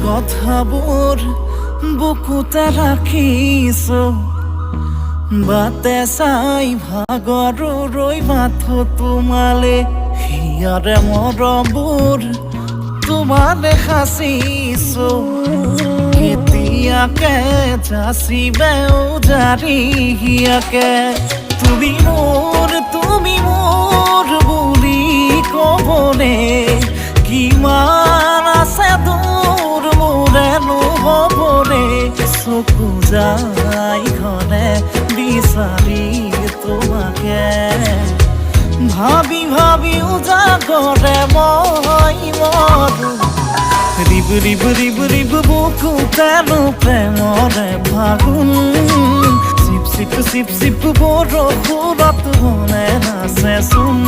কথাবোৰ বুকুতে ৰাখিছো বাটে চাই ভাগৰো ৰৈ মাথো তোমালে হিয়াৰে মৰমবোৰ তোমালে সাঁচিছো কেতিয়াকে যাচিবে উজাৰি হিয়াকে তুমি মোৰ বুলি ক'বলে কিমান আছে দূৰ মোৰে নহ'বলে চকু যাই ঘৰে বিচাৰি তোমাকে ভাবি ভাবি উজাগৰে মই মৰো ৰিব ৰিব ৰিব ৰিব বুকুতেনো প্ৰেমৰে ফাগুন চিপ চিপ চিপ চিপ বৰষুণত মনে নাচেচোন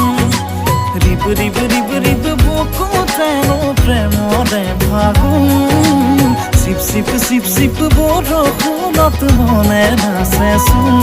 ৰিব ৰিব ৰিব ৰিব বুকুতেনো প্ৰেমৰে ফাগুন চিপ চিপ চিপ চিপ বৰষুণত মনে নাচেচোন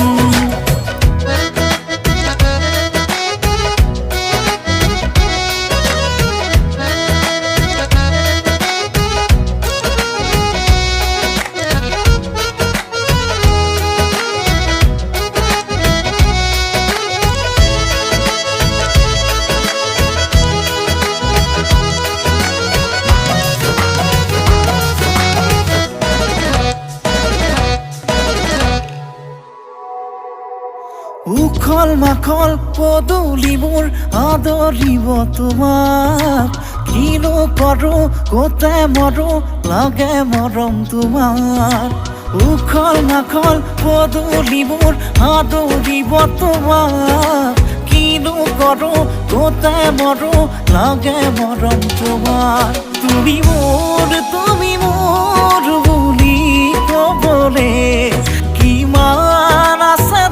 উখল মাখল পদূলিবোৰ আদৰিব তোমাক কিনো কৰোঁ ক'তে মৰো লাগে মৰম তোমাৰ উখল মাখল পদূলিবোৰ আদৰিব তোমাক কিনো কৰোঁ ক'তে মৰো লাগে মৰম তোমাৰ তুমি মোৰ বুলি ক'বলে কিমান আছে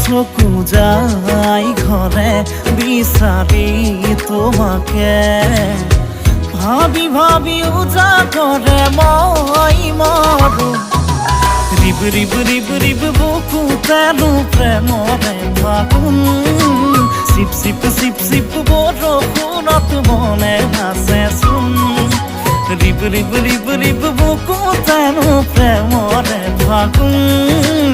চকু যাই ঘৰে বিচাৰি তোমাকে ভাবি ভাবি উজাগৰে মই মৰো ৰিব ৰিব ৰিব ৰিব বুকুতেনো প্ৰেমৰে ফাগুন চিপ চিপ চিপ চিপ বৰষুণত মনে নাচেচোন ৰিব ৰিব ৰিব ৰিব বুকুতেনো প্ৰেমৰে ফাগুন